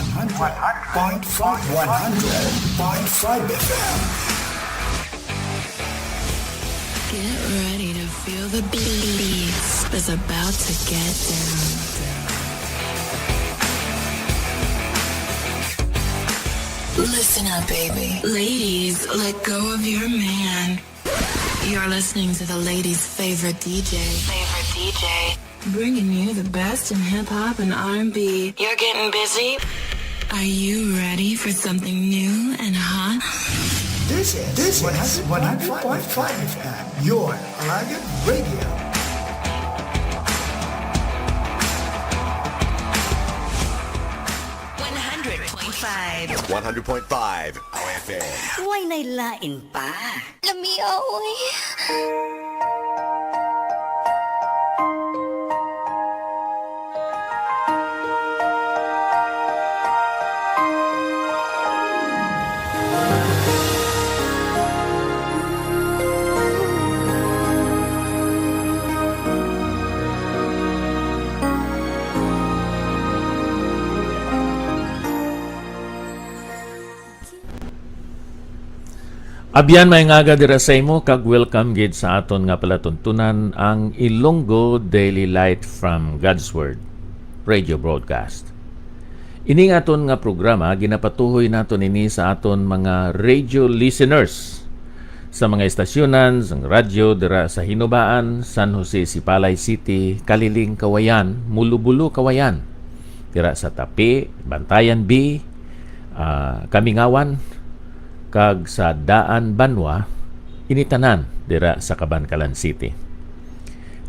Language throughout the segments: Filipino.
100.5 FM. Get ready to feel the beats that's about to get down. Listen up, baby. Ladies, let go of your man. You're listening to the ladies' favorite DJ. Bringing you the best in hip-hop and R&B. You're getting busy? Are you ready for something new and hot? This is 100.5 FM, your Alagan Radio. .5 100.5 FM. Huwag nailain pa. Lamiaw eh. Abyan may ngaga dira sa imo kag welcome gid sa aton nga palatuntunan ang Ilonggo Daily Light from God's Word radio broadcast. Ini nga aton nga programa ginapatuhoy naton ini sa aton mga radio listeners sa mga estasyonan sang radyo dira sa Hinubaan, San Jose, Sipalay City, Kaliling, Kawayan, Mulubulo, Kawayan, dira sa Tapi, Bantayan B, Kamingawan, kag sa Daan Banwa, initanan dira sa Cabancalan City.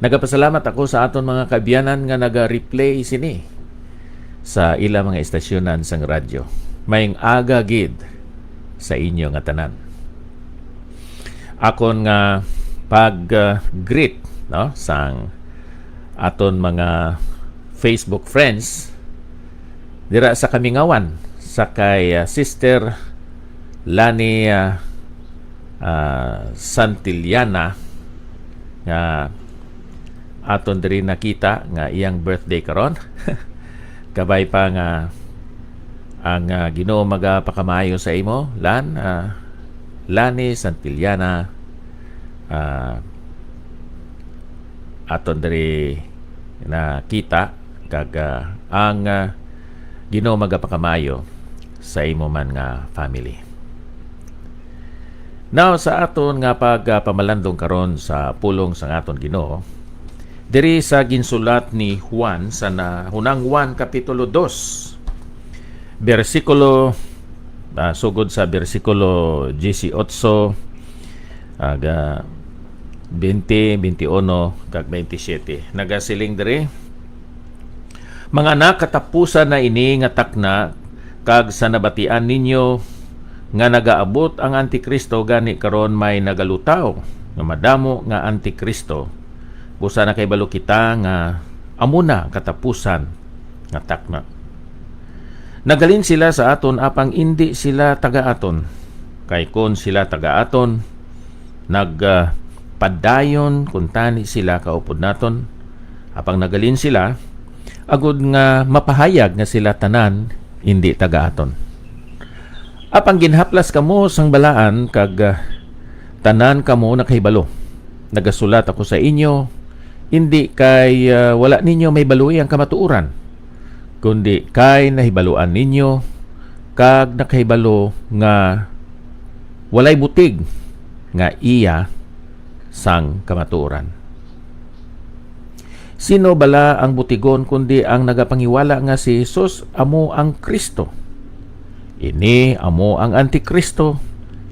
Nagapasalamat ako sa aton mga kabiyanan nga naga-replay sini sa ila mga estasyonan sang radyo. Mayng aga gid sa inyo nga tanan. Akon nga pag-greet no sang aton mga Facebook friends dira sa Kamingawan sa kay Sister Lani Santillana nga aton diri nakita nga iyang birthday karon. Kabay pa nga ang Ginoo magapakamayo sa imo, Lani Santillana, aton diri nakita kag ang Ginoo magapakamayo sa imo man nga family. Now, sa aton nga pagpamalandong karon sa pulong sa aton Ginoo, diri sa ginsulat ni Juan sa Hunang Juan Kapitulo 2, versikulo, sugod sa versikulo 18, 20, 21, kag 27. Nagasiling diri, mga anak, katapusan na ini nga takna, kag sa nabatian ninyo, nga nagaabot ang Antikristo gani karon may nagalutaw nga madamo nga Antikristo. Busa na kay balo kita nga amuna katapusan nga takna. Nagalin sila sa aton apang indi sila taga-aton. Kay kon sila taga-aton, nagpadayon kung tani sila kaupod naton. Apang nagalin sila, agud nga mapahayag nga sila tanan indi taga-aton. Apang ginhaplas kamo sang balaan kag tanan kamo nakahibalo. Nagasulat ako sa inyo, hindi kay wala ninyo may baluy ang kamatuuran, kundi kay nahibaluan ninyo kag nakahibalo nga walay butig nga iya sang kamatuuran. Sino bala ang butigon kundi ang nagapangiwala nga si Jesus amo ang Kristo? Ini amo ang Antikristo,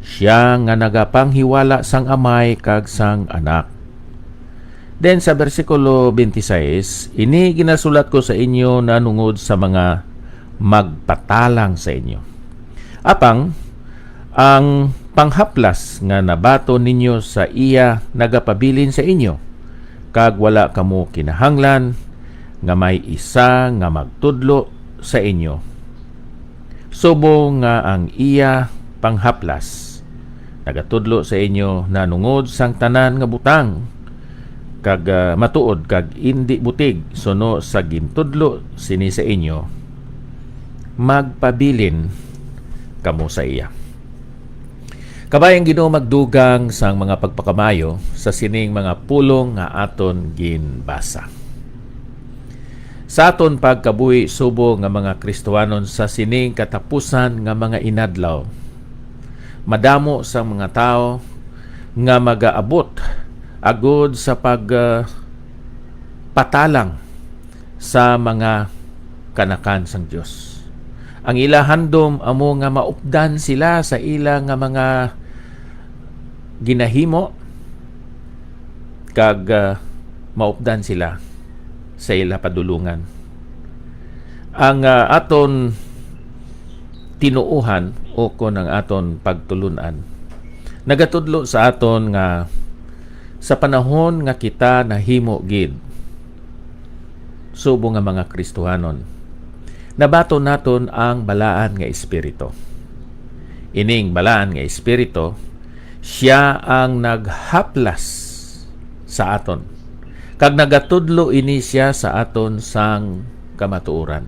siya nga nagapanghiwala sang amay kag sang anak. Then sa versikulo 26, ini ginasulat ko sa inyo na nungod sa mga magpatalang sa inyo. Apang ang panghaplas nga nabato ninyo sa iya nagapabilin sa inyo, kag wala kamo kinahanglan nga may isa nga magtudlo sa inyo. Subo nga ang iya panghaplas nagatudlo sa inyo na nungod sang tanan nga butang kag matuod kag indi butig suno sa gintudlo sini sa inyo magpabilin kamo sa iya. Kabayang Ginoo magdugang sang mga pagpakamayo sa sining mga pulong nga aton ginbasa. Sa aton pagkabuhi subo nga mga Kristohanon sa sining katapusan nga mga inadlaw, madamo sa mga tao nga magaabot agod sa patalang sa mga kanakan sang Dios. Ang ila handom amo nga maupdan sila sa ila nga mga ginahimo kag maupdan sila sa ila padulungan. Ang aton tinuuhan o kon ang aton pagtulunan nagatudlo sa aton nga sa panahon nga kita nahimo gid subo nga mga Kristohanon, nabato naton ang balaan nga espiritu. Ining balaan nga espiritu, siya ang naghaplas sa aton. Kag nagatudlo ini siya sa aton sang kamatuoran.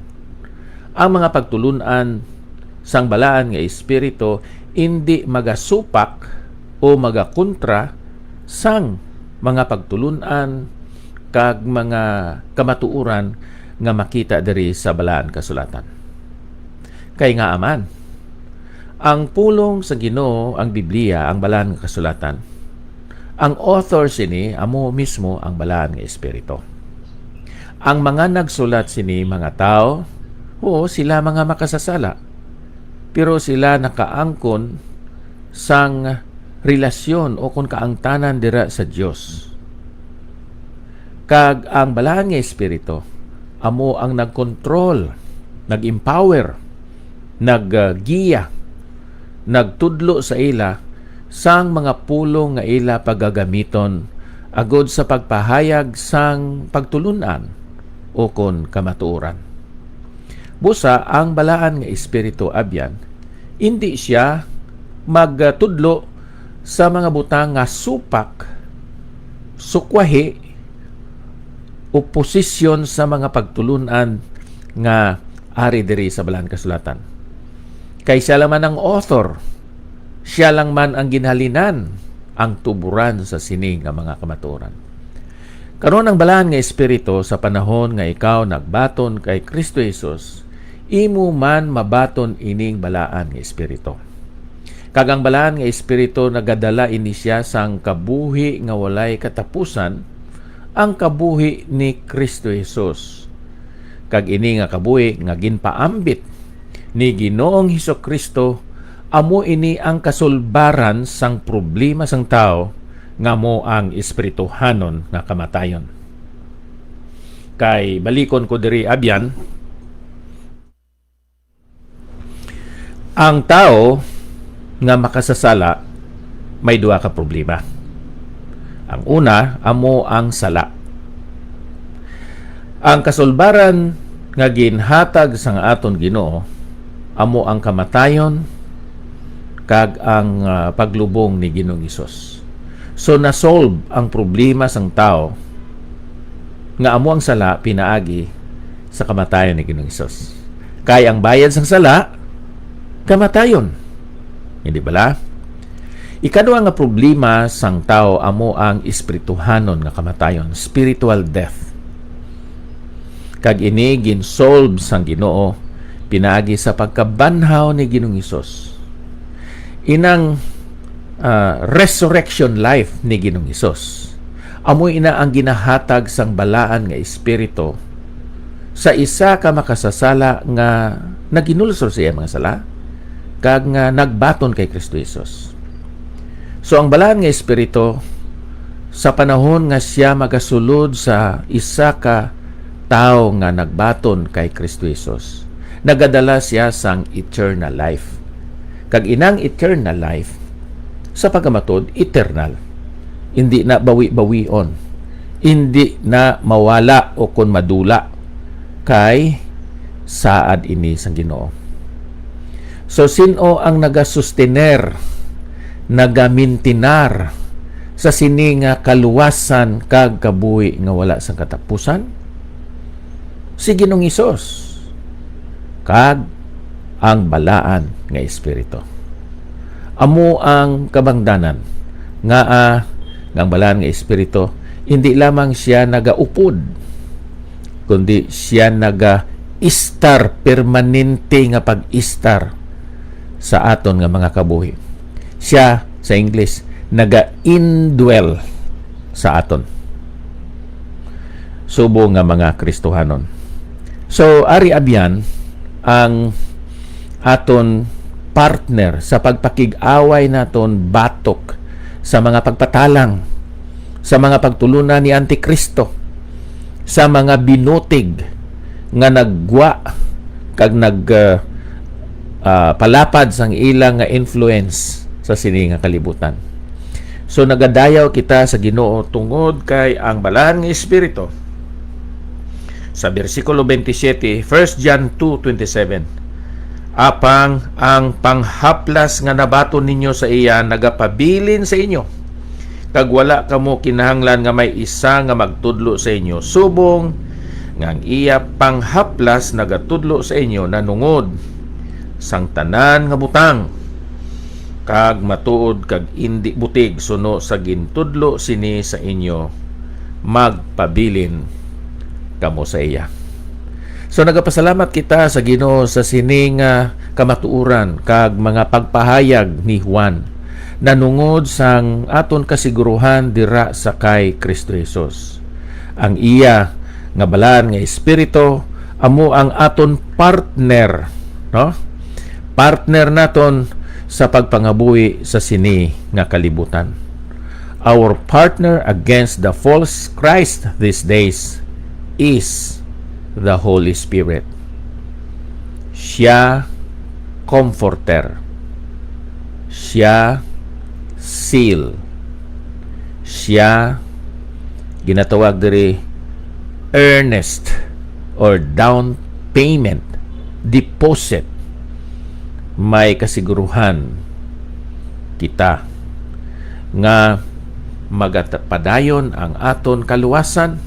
Ang mga pagtulunan sang balaan nga espiritu hindi magasupak o magakontra sang mga pagtulunan kag mga kamatuoran nga makita diri sa balaan kasulatan. Kay nga aman, ang pulong sa Ginoo, ang Biblia, ang balaan nga kasulatan, ang author sini amo mismo ang balaan nga espiritu. Ang mga nagsulat sini mga tao, oo, sila mga makasasala, pero sila nakaangkon sang relasyon o kung kaangtanan dira sa Dios. Kag ang balaan nga espiritu amo ang nagkontrol, nag-empower, naggiya, nagtudlo sa ila sang mga pulong nga ila pagagamiton agod sa pagpahayag sang pagtulunan o kon kamatuoran. Busa ang balaan nga espiritu abyan, hindi siya magtudlo sa mga butang nga supak, sukwahi, o posisyon sa mga pagtulunan nga ari diri sa balaan kasulatan. Kay siya lang man ang author, siya lang man ang ginhalinan ang tuburan sa sining nga mga kamatuoran. Karon ang balaan nga espiritu sa panahon nga ikaw nagbaton kay Kristo Jesus, imo man mabaton ining balaan nga espiritu. Kag ang balaan nga espiritu nagadala ini siya sang kabuhi nga walay katapusan, ang kabuhi ni Kristo Jesus. Kag ini nga kabuhi nga ginpaambit ni Ginoong Hesukristo, amo ini ang kasulbaran sang problema sang tao nga mo ang espirituhanon nga kamatayon. Kay balikon ko diri abyan, ang tao nga makasasala may duha ka problema. Ang una, amo ang sala. Ang kasulbaran nga ginhatag sang aton Ginoo amo ang kamatayon kag ang paglubong ni Ginoong Hesus. So na-solve ang problema sang tao nga amo ang sala pinaagi sa kamatayon ni Ginoong Hesus. Kay ang bayad sang sala kamatayon. Hindi bala? Ikaduha nga problema sang tao amo ang espirituhanon nga kamatayon, spiritual death. Kag ini ginsolve sang Ginoo pinaagi sa pagkabanhaw ni Ginoong Hesus. Inang resurrection life ni Ginoong Hesus. Amo ina ang ginahatag sang balaan nga espiritu sa isa ka makasasala nga naginulsor siya mga sala kag nga nagbaton kay Kristo Jesus. So ang balaan nga espiritu sa panahon nga siya magasulod sa isa ka tao nga nagbaton kay Kristo Jesus, nagadala siya sang eternal life. Kag inang eternal life sa pagkamatod eternal. Hindi na bawi-bawion. Hindi na mawala o kon madula kay saad ini sang Ginoo. So sino ang nagasustener, nagamintinar sa sini nga kaluwasan kag kabuhi nga wala sang katapusan? Si Ginoong Hesus. Kag ang balaan nga espiritu. Amo ang kabangdanan nga ang balaan nga espiritu, hindi lamang siya nagaupod, kundi siya naga-istar, permanente nga pag-istar sa aton nga mga kabuhi. Siya, sa English, naga-indwell sa aton. Subo nga mga Kristohanon. So, ari abyan ang aton partner sa pagpakig-away naton batok sa mga pagpatalang, sa mga pagtulunan ni Antikristo, sa mga binutig nga nagwa kag palapad sang ilang nga influence sa sini nga kalibutan. So nagadayaw kita sa Ginoo tungod kay ang balaan nga espiritu. Sa bersikulo 27, 1 John 2:27, apang ang panghaplas nga nabaton ninyo sa iya nagapabilin sa inyo, kag wala kamo kinahanglan nga may isa nga magtudlo sa inyo, subong nga ang iya panghaplas nagatudlo sa inyo nanungod sang tanan nga butang, kag matuod kag indi butig suno sa gintudlo sini sa inyo, magpabilin kamo sa iya. So nagapasalamat kita sa Ginoo sa sining kamatuuran kag mga pagpahayag ni Juan nanungod sang aton kasiguruhan dira sa kay Kristo Jesus. Ang iya nga balaan nga espiritu amo ang aton partner, no? Partner naton sa pagpangabuhi sa sini nga kalibutan. Our partner against the false Christ these days is the Holy Spirit. Siya comforter. Siya seal. Siya ginatawag diri earnest or down payment, deposit. May kasiguruhan kita nga magapadayon ang aton kaluwasan,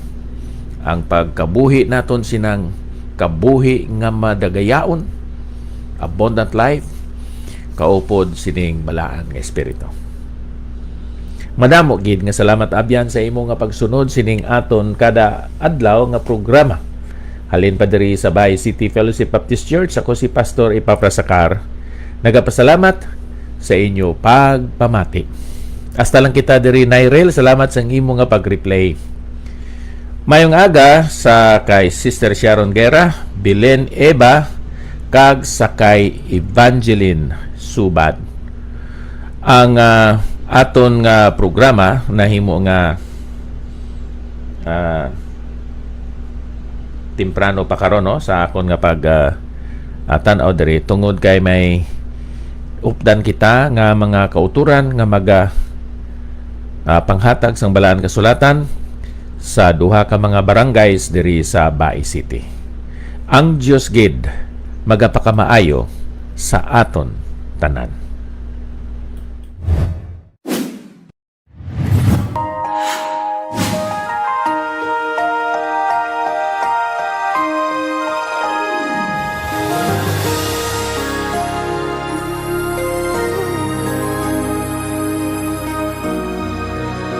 ang pagkabuhi naton sinang kabuhi nga madagayaon, abundant life, kaupod sining balaan nga espiritu. Madamo gid nga salamat abyan sa imo nga pagsunod sining aton kada adlaw nga programa. Halin pa diri sa Bay City Fellowship Baptist Church, ako si Pastor Ipafrasakar. Nagapasalamat sa inyo pagpamati. Hasta lang kita diri Nairel, salamat sa imo nga pag-replay. Mayong aga sa kay Sister Sharon Guerra, Belen Eba, kag sa kay Evangeline Subad. Ang aton nga programa nahimo nga temprano pa karon, no, sa akon nga pag tan-aw diri tungod kay may updan kita nga mga kauturan nga panghatag sang balaan kasulatan sa duha ka mga barangays diri sa Bay City. Ang Dios gid magapakamaayo sa aton tanan.